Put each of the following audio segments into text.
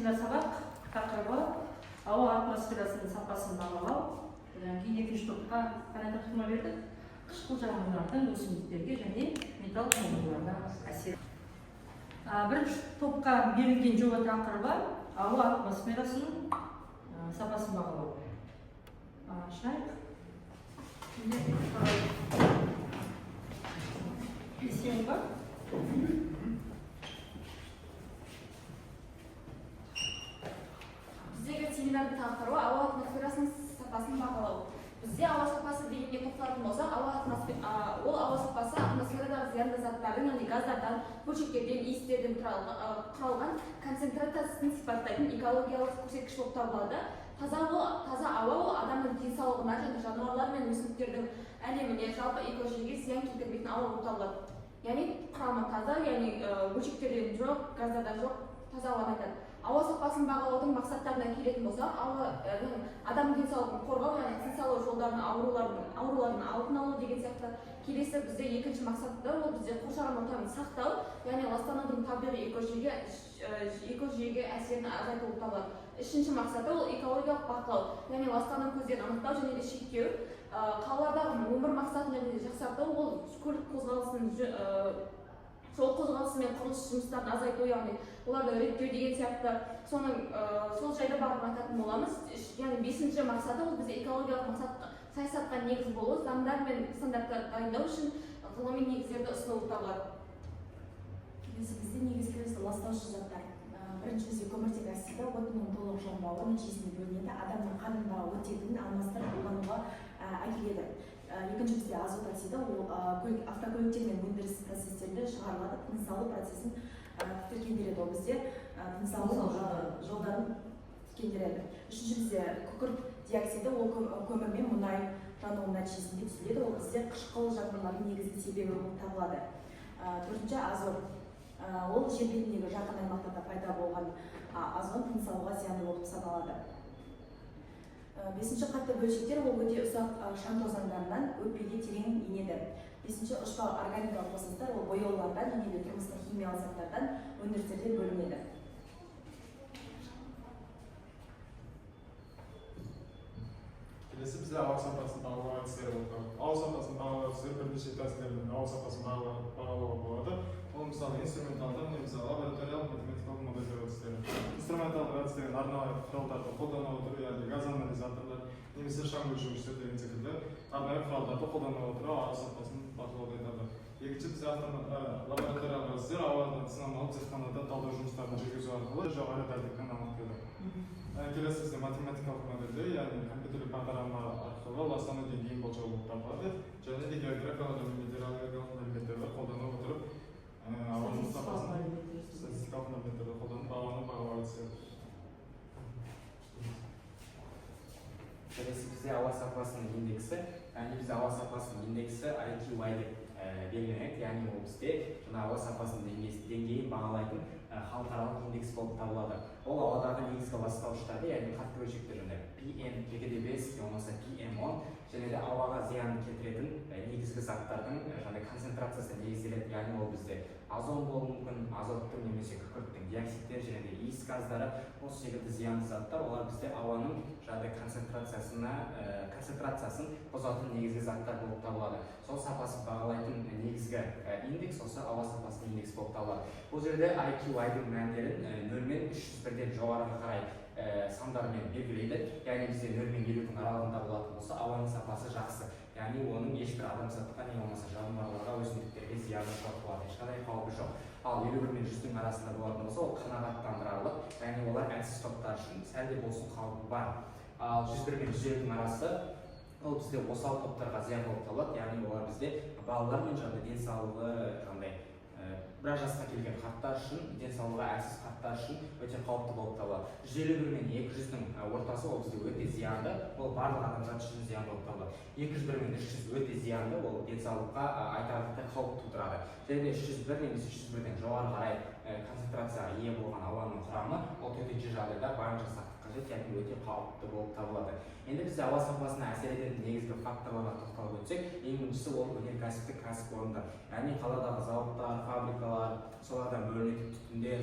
Екінші сабақ тақырыбы ауа атмосферасының сапасын бағалау. Екінші топқа қандай тапсырма бердік? Қышқыл жануарлардың өсімдіктерге және металл қондырғыларына әсер. Бірінші топқа берілген жоба тақырыбы ауа атмосферасының сапасын бағалау. Ашайық. Есен бар? Біздегі семинардың тақырыбы ауа атмосферасының сапасын бағалау. Бізде ауа сапасы дегенге тоқталатын болсақ, ол ауа сапасы атмосферадағы зиянды заттардың, яғни газдардан, бөлшектерден, иістерден құралған концентрациясын сипаттайтын экологиялық көрсеткіш болып табылады. Таза ауа ол адамның денсаулығына және жануарлар мен өсімдіктердің әлеміне, жалпы экожүйеге зиян келтірмейтін ауа болып табылады. Яғни құрамы таза, яғни бөлшектерден жоқ, газдардан жоқ, таза ауаны айтады. Ауа сапасын бағалаудың мақсаттарына келетін болсақ, адам денсаулығын қорғау, яғни тыныс жолдарының аурулардың алдын алу деген сияқты. Келесі бізде екінші мақсаты ол бізде қоршаған ортаны сақтау, яғни ластанудың табиғи экожүйеге әсерін азайту болып табылады. Үшінші мақсаты ол экологиялық бақылау, яғни ластану көздерін анықтау және де шектеу. Қалалардағы өмір мақсатын және де жақсарту, ол көлік қозғалысын жол қозғалысы мен құрылыс жұмыстарын азайту, яғни оларды реттеу деген сияқты. Сол жайды барып айтатын боламыз. Яғни бесінші мақсаты ол бізде экологиялық саясатқа негіз болу, заңдар мен стандарттар дайындау үшін ғылыми негіздерді ұсыну болып табылады. Бізде негізгі ластаушы заттар. Бірінші бізде көміртек оксиді отынның толық жанбауы нәтижесінде бөлінеді, адамның қанындағы оттегін алмастырып қолдануға әкеледі. Екінші бізде азот оксиді, ол автокөліктер мен өндіріс процестерінде шығарылады, тыныс алу процесін тітіркендіреді. Ол бізде тыныс алу жолдарын тітіркендіреді. Үшінші бізде күкірт диоксиді, ол көмір мен мұнай жануының нәтижесінде түзіледі. Ол бізде қышқыл жануарлардың негізгі себебі болып табылады. Төртінші азот. Ол жер бетіндегі жақын аймақтарда пайда болған азот тыныс алуға зиянды болып саналады. Бесінші қатты бөлшектер, ол өте ұсақ шаң тозаңдарынан өтпеге терең енеді. Бесінші ұшпалы органикалық қосылыстар, ол бояулардан және де тұрмыстық химиялық заттардан өндірістерде бөлінеді. Келесі бізде ауа сапасын бағалау әдістері болды. Ауа сапасын бағалау әдістері бірнеше тәсілдермен ауа сапасын бағалауға болады. Ол мысалы инструменталды, немесе лабораториялық математикалық модельдеу әдістері. Инструменталдық әдістерін арнайы құралдарды қолдана отырып, яғни газ анализаторлар, немесе шаң өлшегіштер деген секілді арнайы құралдарды қолдана отырып ауа сапасын бақылауды айтады. Екінші бізде лабораториялық әдістер ауаны сынамалық зертханада талдау жұмыстарын жүргізу арқылы жоғары дәлдікпен анықтайды. Келесі бізде математикалық модельдеу, яғни компьютерлік бағдарлама арқылы ластану деңгейін болжау болып табылады, және де географиялық және метеорологиялық мәліметтерді қолдана отырып ауаның сапасын статистикалық мәліметтерді қолданып ауаны бағалау әдістері. Келесі бізде ауа сапасының индексі. Бізде ауа сапасының индексі IQI деп белгіленеді, яғни ол бізде ауа сапасының деңгейін бағалайтын халықаралық индекс болып табылады. Ол ауадағы негізгі ластауыштарды, яғни қатты бөлшектер PM, ПГД5, болмаса PM10 және де ауаға зиян келтіретін негізгі заттардың концентрациясы негізделеді. Яғни ол бізде озон болуы мүмкін, азоттың немесе күкірттің диоксидтер және де иіс газдары, осы секілді зиянды заттар, олар бізде ауаның концентрациясын бұзатын негізгі заттар болып табылады. Сол сапасын бағалайтын негізгі индекс осы ауа сапасының индекс болып табылады. Бұл жерде IQI-дің мәндерін 0 мен 301-ден жоғарыға қарай сандармен белгілейді. Яғни бізде 0 мен 50-дің аралығында болатын болса, ауаның сапасы жақсы. Яғни оның ешбір адамзатқа не болмаса жануарларға, өсімдіктерге зияны жоқ болады, ешқандай қаупі жоқ. Ал 51 мен 100-дің арасында болатын болса, ол қанағаттандырарлық, яғни олар әлсіз топтар үшін сәл де болсын қаупі бар. Ал 101 мен 150-дің арасы ол бізде осал топтарға зиян болып табылады, яғни олар бізде балалар мен денсаулығы біраз жасқа келген қарттар үшін, денсаулығы әлсіз қарттар үшін өте қауіпті болып табылады. 151 мен 200-дің ортасы ол бізде өте зиянды, ол барлық адамзат үшін зиян болып табылады. 201 мен 300 өте зиянды, ол денсаулыққа айтарлықтай қауіп тудырады. Және 301 немесе 301-ден жоғары қарай концентрацияға ие болған ауаның құрамы ол төтенше жағдайда барынша сақтыққа қажет, яғни өте қауіпті болып табылады. Енді бізде ауа сапасына әсер ететін негізгі факторларға тоқталып өтсек, ең біріншісі ол өнеркәсіптік кәсіпорындар. Яғни қаладағы зауыттар, фабрикалар, солардан бөлінетін түтіндер,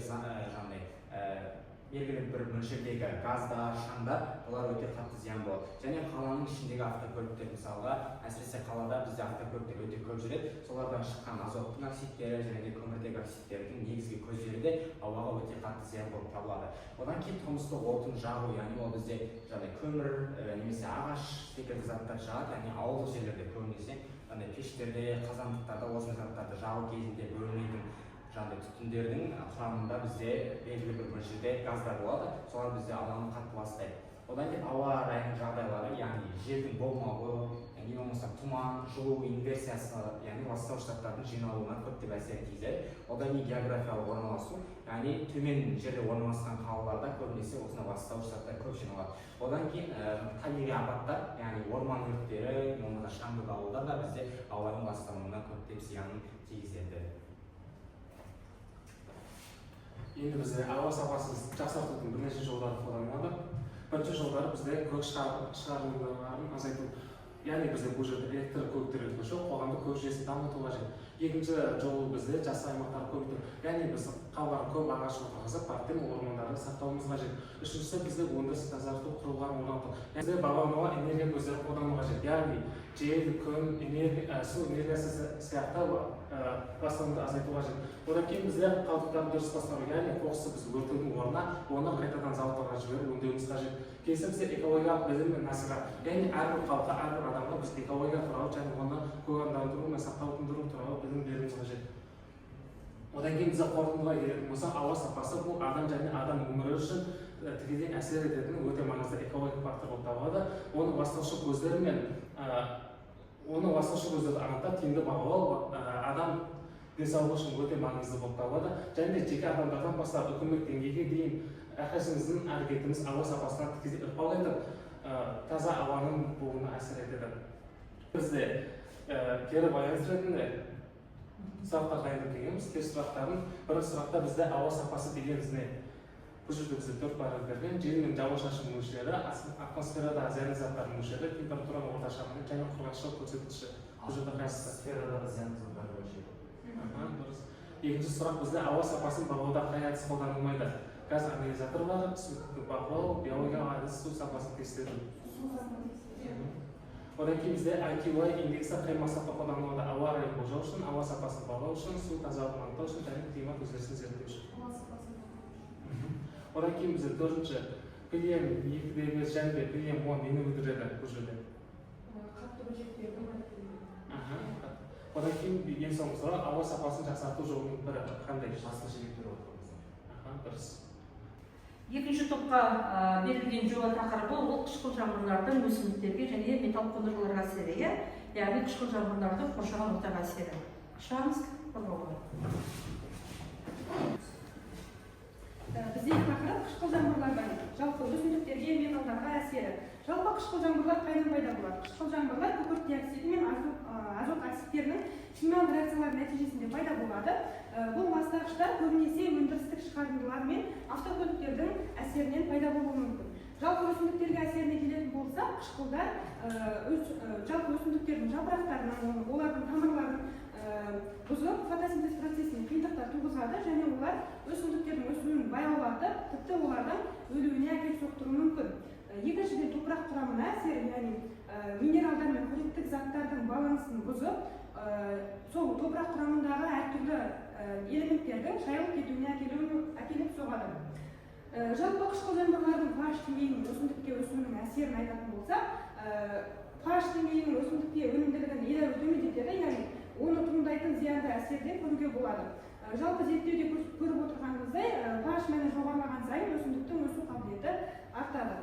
белгілі бір мөлшердегі газда, шаңда олар өте қатты зиян болады. Және қаланың ішіндегі автокөліктер мысалға, әсіресе қалада бізде автокөліктер өте көп жүреді. Солардан шыққан азоттың оксидтері және де көміртегі оксидтердің негізгі көздері де ауаға өте қатты зиян болып табылады. Одан кейін тұрмыстық отын жағу, яғни ол бізде көмір немесе ағаш секілді заттар жағады, яғни ауылдық жерлерде көбінесе пештерде, қазандықтарда осы заттарды жағу кезінде бөлінетін түтіндердің құрамында бізде белгілі бір мөлшерде газдар болады, солар бізде ауаны қатты ластайды. Одан кейін ауа райының жағдайлары, яғни желдің болмауы, не болмаса тұман, жылу инверсиясы, яғни ластауыштардың жиналуына көптеп әсер тигізеді. Одан кейін географиялық орналасу, яғни төмен жерде орналасқан қалаларда көбінесе осындай ластауыштар көп жиналады. Одан кейін табиғи апаттар, яғни орман өрттері, болмаса шаңды дауылдар да бізде ауаның ластануына көптеп зиянын тигізеді. Енді бізде ауа сапасын жақсартудың бірнеше жолдары қолданылады. Бірінші жолдары бізде көлік шығарындыларын азайту. Яғни бізде бұл жерде электр көліктерге көшу, қоғамдық көлік жүйесін дамыту қажет. Екінші жолы бізде жасыл аймақтар көбейту. Яғни біз қалған көп ағаш отырғызып, парктер ормандарды сақтауымыз қажет. Үшіншісі бізде өндіріс тазарту құрылғыларын орнату. Бізде баламалы энергия көздерін қолдану қажет. Яғни жел, күн, су энергиясы сияқты ластануды азайту қажет. Одан кейін бізде қалдықтарды дұрыс басқару, яғни қоқысты біз өртеудің орнына, оны қайтадан зауыттарға жіберіп өңдеуіміз қажет. Келесі бізде экологиялық білім мен насихат, яғни әрбір халыққа, әрбір адамға біз экология туралы және оны көгалдандыру мен сақтандыру туралы білім беруіміз қажет. Одан кейін бізде қорытындыға келетін болсақ, ауа сапасы бұл адам және адам өмірі үшін тікелей әсер ететін өте маңызды экологиялық фактор болып табылады. Оны ластаушы көздерді анықтап тиімді бағалау адам денсаулығы үшін өте маңызды болып табылады. Және де жеке адамдардан бастап үкімет деңгейге дейін әрқайсымыздың әрекетіміз ауа сапасына тікелей ықпал етіп, таза ауаның болуына әсер етеді. Бізде кері байланыс ретінде сұрақтар дайындап келгенбіз. Кері сұрақтардың бірінші сұрақта бізде ауа сапасы дегеніміз не? Бұл жерде бізде 4 параметрмен жел мен жауын-шашын мөлшері, атмосферада зиянды заттардың мөлшері, температураның орташа мәні және құрғақшылық көрсеткіші. Бұл жерде қайсысы? Атмосферадағы зиянды заттар мөлшері. Дұрыс. Екінші сұрақ бізде ауа сапасын бағалауда қай әдіс қолданылмайды? Газ анализаторлары, суды бақылау, биологиялық әдіс, су сапасын тексеру. Одан кейін бізде IQI индексі қай мақсатта қолданылады? Ауа райын болжау үшін, ауа сапасын бағалау үшін, су тазалығын анықтау үшін және климат өзгерісін зерттеу үшін. Одан кейін бізде төртінші PM2,5 және де PM10 нені білдіреді бұл жерде? Қатты бөлшектердің Одан кейін ең соңғы сұрақ, ауа сапасын жақсарту жолының бірі қандай? Жасыл желектер орнату. Дұрыс. Екінші топқа берілген жоба тақырыбы ол қышқыл жаңбырлардың өсімдіктерге және металл қондырғыларға әсері, яғни қышқыл жаңбырлардың қоршаған ортаға әсері. Ашамыз, қорғауға. Біздегі тақырып қышқыл жаңбырлардың жалпы өсімдіктерге, металдарға әсері. Жалпы қышқыл жаңбырлар қайдан пайда болады? Қышқыл жаңбырлар күкірт диоксиді мен азот оксидтерінің химиялық реакциялар нәтижесінде пайда болады. Бұл ластағыштар көбінесе өндірістік шығарындылар мен автокөліктердің әсерінен пайда болуы мүмкін. Жалпы өсімдіктерге әсеріне келетін болсақ, қышқылдар жалпы өсімдіктердің жапырақтарынан, олардың тамырларын бұзып, фотосинтез процесіне қиындықтар туғызады және олар өсімдіктердің өсуін баяулатып, тіпті олардың өлуіне әкеліп соқтыруы мүмкін. Екіншіден, топырақ құрамына әсері, яғни минералдар мен қоректік заттардың балансын бұзып, сол топырақ құрамындағы әртүрлі элементтердің шайылып кетуіне әкеліп соғады. Жалпы қышқыл жаңбырлардың pH деңгейінің өсімдікке өсуінің әсерін айтатын болсақ, pH деңгейінің өсімдікке өнімділігін едәуір төмендетеді, яғни оны туындайтын зиянды әсерден көруге болады. Жалпы зерттеуде көріп отырғанымыздай, pH мәні жоғарылаған сайын өсімдіктің өсу қабілеті артады.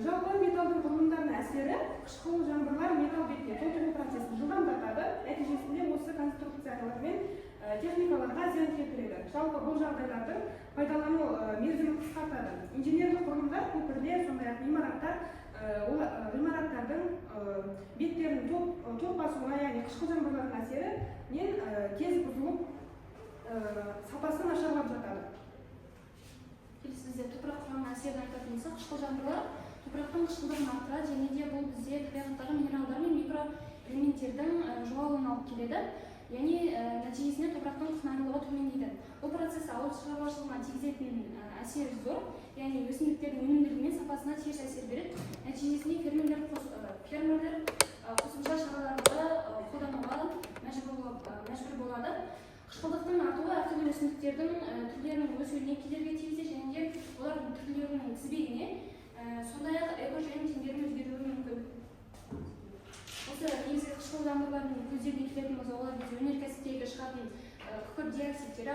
Жалпы металдың құрылымдарына әсері қышқыл жаңбырлар металл бетіне толтыру процесін жылдамдатады, нәтижесінде осы конструкциялар мен техникаларға зиян келтіреді. Жалпы бұл жағдайлардың пайдалану мерзімін қысқартады. Инженерлік құрылымдар, көпірлер, сондай-ақ ғимараттардың беттерінің топ басуына, яғни қышқыл жаңбырлардың әсерінен тез бұзылып, сапасы нашарлап жатады. Келесі бізде топырақ құрамына әсерін айтатын болсақ, қышқыл жаңбырлар топырақтың қышқылдығын арттырады және де бұл бізде табиғаттағы минералдар мен микроэлементтердің жоғалуына алып келеді. яғни нәтижесінде топырақтың құнарлылығы төмендейді. Бұл процесс ауыл шаруашылығына тигізетін әсері зор, яғни өсімдіктердің өнімділігі мен сапасына теріс әсер береді. Нәтижесінде фермерлер қосымша шараларды қолдануға мәжбүр болады. Қышқылдықтың артуы әртүрлі өсімдіктердің түрлерінің өсуіне кедергі тигізеді және де олардың түрлерінің тізбегіне, сондай-ақ экожүйенің теңдерін өзгеруі мүмкін. Осы негізгі қышқыл жаңбырлардың көздеріне келетін болса, олар бізде өнеркәсіптегі шығатын күкірт диоксидтері,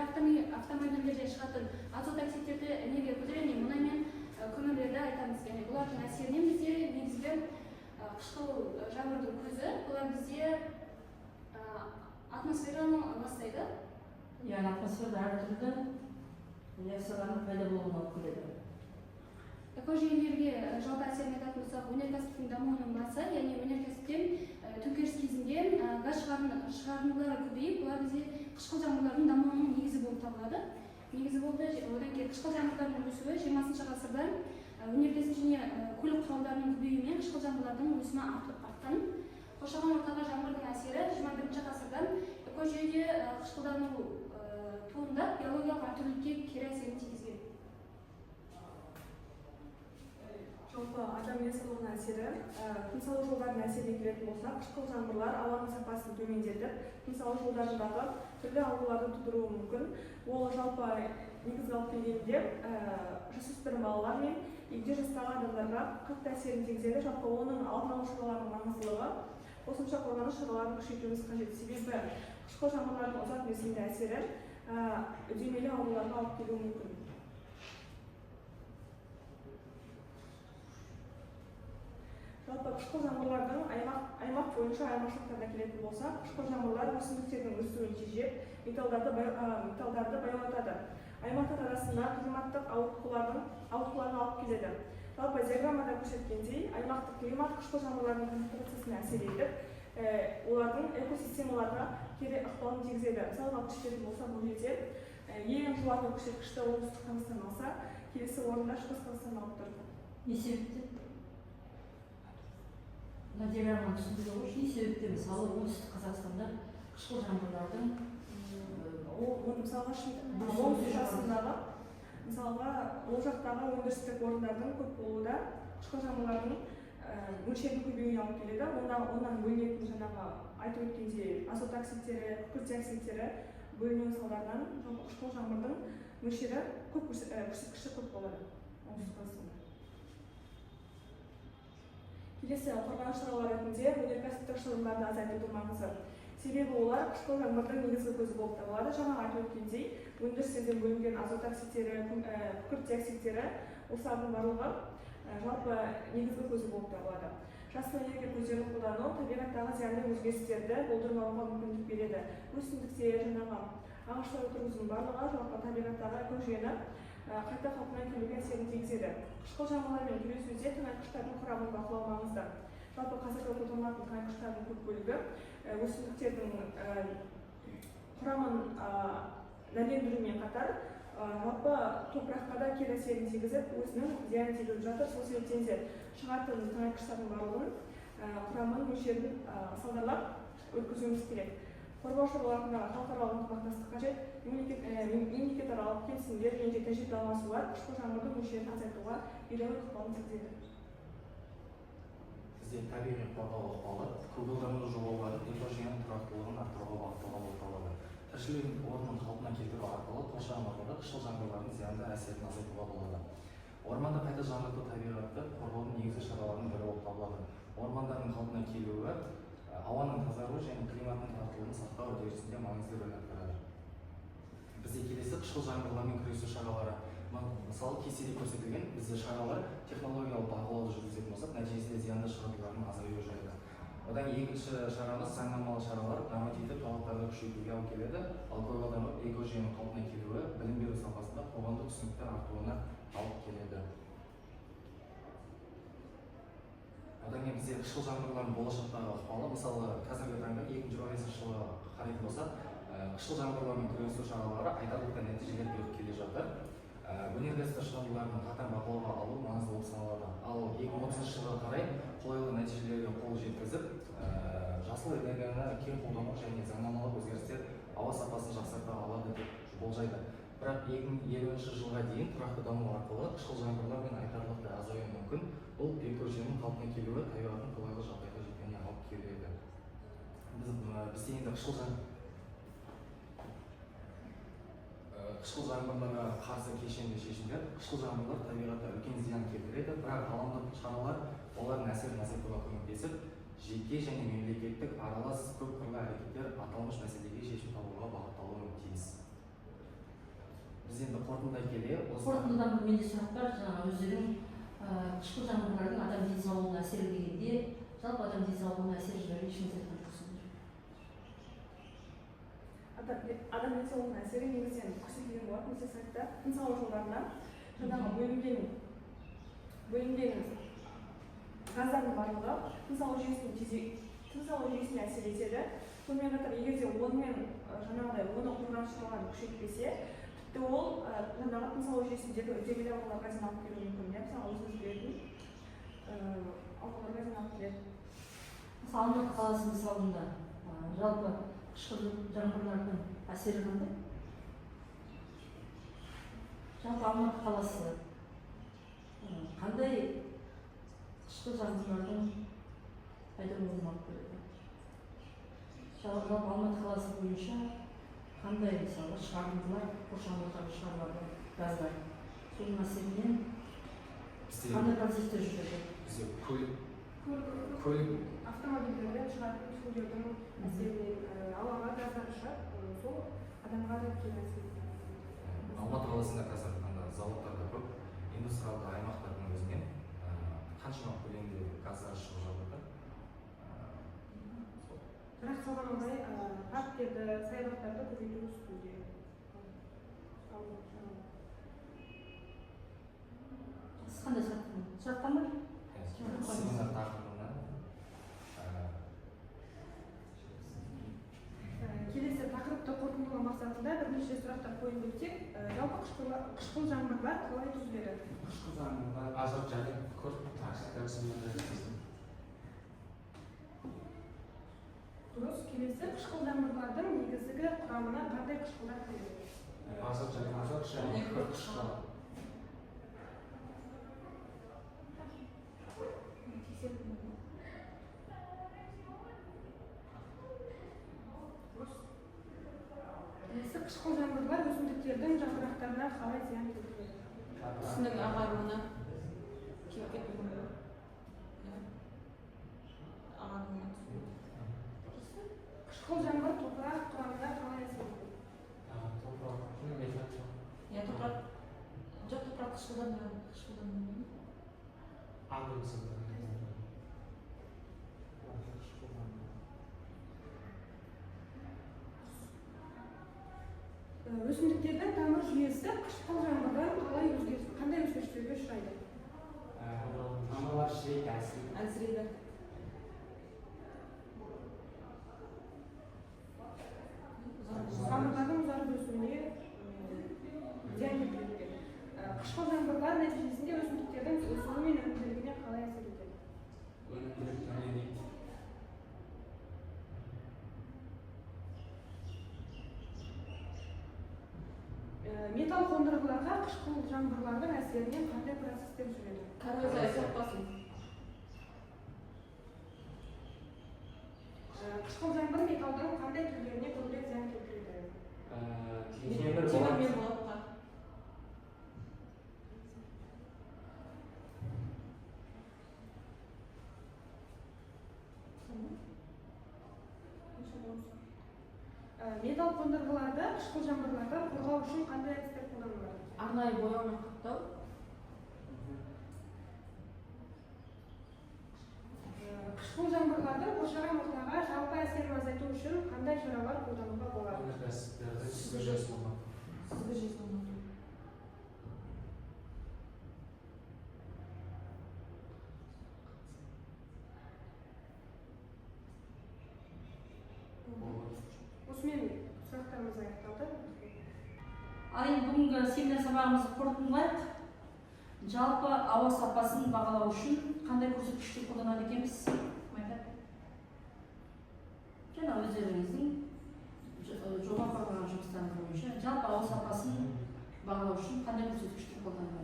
автомобильдерде шығатын азот оксидтерді, энергия көздері, мұнай мен көмірлерді айтамыз. Және бұлардың әсерінен бізде негізгі қышқыл жаңбырдың көзі, олар бізде атмосфераны ластайды. Яғни атмосферада әртүрлі реакциялардың пайда болуына алып келеді. Экожүйелерге жалпы әсерін айтатын болсақ, өнеркәсіптің дамуының басы, яғни өнеркәсіптен төңкеріс кезінде газ шығарындылары көбейіп, бұлар бізде қышқыл жаңбырлардың дамуының негізі болып табылады. Негізі болды. Одан кейін қышқыл жаңбырлардың өсуі 20 ғасырда өнеркәсіп және көлік құралдарының көбеюімен қышқыл жаңбырлардың өсімі артқан. Қоршаған ортаға жаңбырдың әсері 21 ғасырда экожүйеде қышқылдану туындап, биологиялық әртүрлілікке кері әсерін тигізген. Жалпы адам денсаулығына әсері, тыныс алу жолдарына әсеріне келетін болсақ, қышқыл жаңбырлар ауаның сапасын төмендетіп, тыныс алу жолдарындағы түрлі ауруларды тудыруы мүмкін. Ол жалпы негізгі алып келгенде жасөспірім балалар мен егде жастағы адамдарға қатты әсерін тигізеді. Жалпы оның алдын алу шараларының маңыздылығы, қосымша қорғаныс шараларын күшейтуіміз қажет. Себебі қышқыл жаңбырлардың ұзақ мерзімді әсері үдемелі ауруларға алып келуі мүмкін. Жалпы қышқыл жаңбырлардың аймақ бойынша айырмашылықтарына келетін болсақ, қышқыл жаңбырлар өсімдіктердің өсуін тежеп, металдарды баяулатады. Аймақтар арасында климаттық ауытқуларға алып келеді. Жалпы диаграммада көрсеткендей, аймақтық климат қышқыл жаңбырлардың концентрациясына әсер етіп, олардың экосистемаларға кері ықпалын тигізеді. Мысалға көрсететін болса, бұл жерде ең жоғарғы көрсеткішті оңтүстік Қазақстан алса, келесі орында шығыс Қазақстан алып тұр. Не себепті? Мына диаграмманы түсіндіре қойшы, не себепті мысалы оңтүстік Қазақстанда қышқыл жаңбырлардың мысалға оңтүстік Қазақстандағы мысалға ол жақтағы өндірістік орындардың көп болуы да қышқыл жаңбырлардың мөлшерінің көбеюіне алып келеді. Онdan бөлінетін жаңағы айтып өткендей азот оксидтері, күкірт диоксидтері бөліну салдарынан қышқыл жаңбырдың мөлшері көрсеткіші көп болады оңтүстік Қазақстанда. Келесі қорғаныс шаралары ретінде өнеркәсіптік шығындарды азайтудың маңызы. Себебі олар қышқыл жаңбырдың негізгі көзі болып табылады. Жаңа айтып өткендей, өндірістерден бөлінген азот оксидтері, күкірт диоксидтері, осылардың барлығы жалпы негізгі көзі болып табылады. Жасыл энергия көздерін қолдану табиғаттағы зиянды өзгерістерді болдырмауға мүмкіндік береді. Өсімдіктер, жаңағы ағаштар отырғызудың барлығы жалпы табиғаттағы экожүйені қайта қалпына келуге әсерін тигізеді. Қышқыл жаңбырлармен күресуде тыңайтқыштардың құрамын бақылау маңызды. Жалпы қазіргі қолданылатын тыңайтқыштардың көп бөлігі өсімдіктердің құрамын нәлендірумен қатар жалпы топыраққа да кері әсерін тигізіп, өзінің зиянын тигізіп жатыр. Сол себептен де шығатын тыңайтқыштардың барлығын құрамын мөлшерін салдарлап өткізуіміз керек. Қорғау шараларындағы халықаралық ынтымақтастық қажет. Мемлекетаралық келісімдер және тәжірибе алмасулар қышқыл жаңбырдың мөлшерін азайтуға едәуір ықпалын тигізеді. Бізде табиғи қорғау ықпалы көгалдану жобалары экожүйенің тұрақтылығын арттыруға бағытталған болып табылады. Тіршілік орнын қалпына келтіру арқылы қоршаған ортаға қышқыл жаңбырлардың зиянды әсерін азайтуға болады. Орманды қайта жаңғырту табиғатты қорғаудың негізгі шараларының бірі болып табылады. Ормандардың қалпына келуі ауаның тазаруы және климаттың тұрақтылығын сақтау үдерісінде маңызды рөл атқарады. Бізде келесі қышқыл жаңбырлармен күресу шаралары. Мысалы, кестеде көрсетілген бізде шаралар технологиялық бақылауды жүргізетін болсақ, нәтижесінде зиянды шығындылардың азаюы жайлы. Одан екінші шарамыз заңнамалық шаралар нормативтік талаптарды күшейтуге алып келеді, ал көгалдану экожүйенің қалпына келуі білім беру сапасында қоғамдық түсініктің артуына алып келеді. Одан кейін бізде қышқыл жаңбырлардың болашақтағы ықпалы, мысалы қазіргі таңда 2025 жылға қарайтын болсақ, қышқыл жаңбырлармен күресу шаралары айтарлықтай нәтижелер беріп келе жатыр. өнеркәсіп шығарындыларын қатаң бақылауға алу маңызды болып саналады. Ал 2030 жылға қарай қолайлы нәтижелерге қол жеткізіп, жасыл энергияны кең қолдану және заңнамалық өзгерістер ауа сапасын жақсарта алады деп болжайды. Бірақ 2050 жылға дейін тұрақты даму арқылы қышқыл жаңбырлар мен айтарлықтай азаюы мүмкін. Бұл экожүйенің қалпына келуі табиғаттың қолайлы жағдайға жеткеніне алып келеді. Бізде енді қышқыл жаңбырларға қарсы кешенді шешімдер. Қышқыл жаңбырлар табиғатта үлкен зиян келтіреді, бірақ ғаламдық шаралар олардың әсерін азайтуға көмектесіп, жеке және мемлекеттік аралас көп қырлы әрекеттер аталмыш мәселеге шешім табуға бағытталуы тиіс. Біз енді қорытындай келе, қорытындыдан менде сұрақ бар, жаңағы өздерің қышқыл жаңбырлардың адам денсаулығына әсері дегенде, жалпы адам денсаулығына әсер жайлы ешкім айтқан жоқсыңдар. адам денсаулығына әсері негізінен көрсетілген болатын осы сайтта денсаулық жолдарына жаңағы бөлінген газдардың барлығы денсаулық жүйесіне әсер етеді. Сонымен қатар егер де онымен жаңағыдай оны қорғаншылығын күшейтпесе, тіпті ол жаңағы денсаулық жүйесіндегі үдемелі ауруларға дейін алып келуі мүмкін. Мысалы өзіңіз білетін ауруларға дейін алып келеді. Мысалы Алматы қаласы мысалында жалпы қышқыл жаңбырлардың әсері қандай? Жалпы Алматы қаласы қандай қышқыл жаңбырлардың пайда болуына алып келеді? Жалпы Алматы қаласы бойынша қандай мысалы шығарындылар қоршаған ортаға шығарылады газдар? Соның әсерінен қандай процестер жүреді? Бізде автомобильдерден шығатын судардың әсерінен ауаға газдар шығады, сол адамға да үлкен әсер етеді. Алматы қаласында қазір зауыттарда көп, индустриалды аймақтардың өзінен қаншама көлемде газдар шығып жатыр. Бірақ соған орай парктерді, саябақтарды көбейту үстінде. Сіз қандай сұрақтан бар? Семинар тақырыбына келесі тақырыпты қорытындылау мақсатында бірнеше сұрақтар қойып өтсек, жалпы қышқыл жаңбырлар қалай түзіледі? қышқыл жаңбырлар азот және күрт Дұрыс. Келесі қышқыл жаңбырлардың негізгі құрамына қандай қышқылдар кіреді? азот және күрт қышқылы. Келесі қышқыл жаңбырлар өсімдіктердің жапырақтарына қалай зиян келтіреді? Түсінің ағаруына кеуіп кетуі. Қышқыл жаңбыр топырақ құрамына қалай әсер етеді? Топырақ қышқылданбайды. Өсімдіктердің тамыр жүйесі қышқыл жаңбырдан қандай өзгерістерге ұшырайды? Тамырлар шірейді, әлсірейді. Тамырлардың ұзарып өсуіне зиян келтіреді. Қышқыл жаңбырлар нәтижесінде өсімдіктердің өсуі мен өнімділігіне қалай әсер етеді? өнімділік төмендейді. Металл қондырғыларға қышқыл жаңбырлардың әсерінен қандай процестер жүреді? Коррозия соқпасын. Қышқыл жаңбыр металлдың қандай түрлеріне көбірек зиян келтіреді? Темір Темірмен болатқа. Металл қондырғыларды қышқыл жаңбырлардан қорғау үшін қандай әдістер қолданылады? Арнайы бояумен қаптау. Қышқыл жаңбырлардың қоршаған ортаға жалпы әсерін азайту үшін қандай шаралар қолдануға болады? Сүзгі жүйесін орнату. Осымен сұрақтарымыз аяқталды. Ал енді бүгінгі семинар сабағымызды қорытындылайық. Жалпы ауа сапасын бағалау үшін қандай көрсеткішті қолданады екенбіз? Жаңа өздеріңіздің жоба қорғаған жұмыстарыңыз бойынша жалпы ауа сапасын бағалау үшін қандай көрсеткішті қолданады?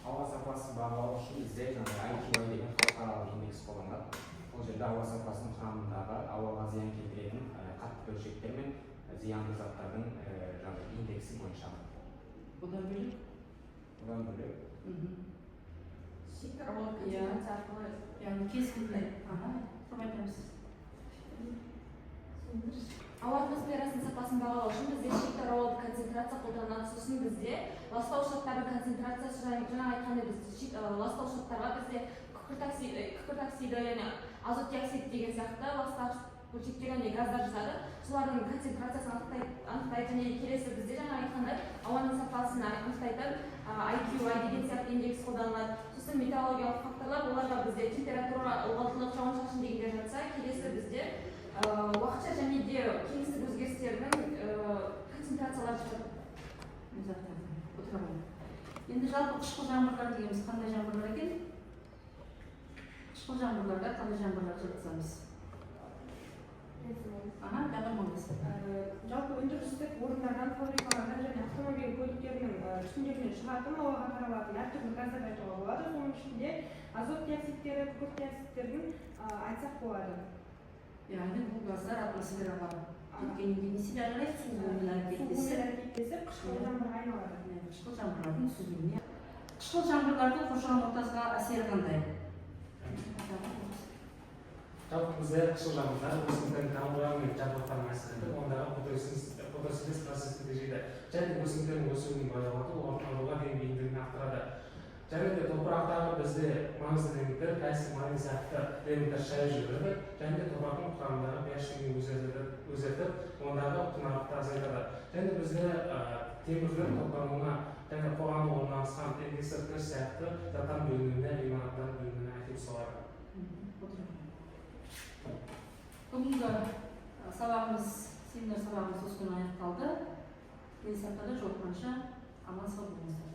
Ауа сапасын бағалау үшін бізде жаңағы IQI деген халықаралық индекс қолданылады. Ол жерде ауа сапасының құрамындағы ауаға зиян келтіретін қатты бөлшектер мен зиянды заттардың индексі бойынша. Бұдан бөлек? Бұдан бөлек яғни кез келген айтамыз. Ауа атмосферасының сапасын бағалау үшін бізде шекті аралды концентрация қолданылады. Сосын бізде ластау шарттарының концентрациясы жаңа айтқандай біз ластау шарттарға бізде күкірт оксиді және азот диоксид деген сияқты ластағыш бөлшектер және газдар жасады. Солардың концентрациясын анықтайды және келесі бізде жаңа айтқандай ауаның сапасын анықтайтын IQI деген сияқты индекс қолданылады. Сосын метеорологиялық факторлар, оларға бізде температура, ылғалдылық, жауын-шашын дегендер жатса, келесі бізде уақытша және де кеңістік өзгерістерінің концентрациялары жатады. Енді жалпы қышқыл жаңбырлар дегеніміз қандай жаңбырлар екен? Қышқыл жаңбырларға қандай жаңбырлар жатқызамыз? Жалпы өндірістік орындардан, фабрикалардан және автомобиль көліктерінің түтіндерінен шығатын ауаға таралатын әртүрлі газдар айтуға болады. Соның ішінде азот диоксидтері, күкірт диоксидтерін айтсақ болады. Яғни бұл газдар атмосфераға жеткеннен кейін не себеп жарайды? Сумен әрекеттесіп қышқыл жаңбырға айналады. Қышқыл жаңбырлардың сүзілуіне. Қышқыл жаңбырлардың қоршаған ортаға әсері қандай? Жалпы бізде қышқыл жаңбырлар өсімдіктің дамуымен жабдықталған әсерінде ондағы фотосинтез процесін тежейді және өсімдіктердің өсуін баяулатып, олардың ауруға деген бейімділігін арттырады. Және де топырақтағы бізде маңызды элементтер кальций, магний сияқты элементтер шайып жібереді және де топырақтың құрамындағы pH деңгейін өзгертіп, ондағы құнарлықты азайтады. Және бізде темірдің топтануына және қоғамда орналасқан электростер сияқты заттардың бөлінуіне, ғимараттардың бөлінуіне әкеліп соғады. Бүгінгі сабағымыз, семинар сабағымыз осымен аяқталды. Келесі аптада жолыққанша аман сау болыңыздар.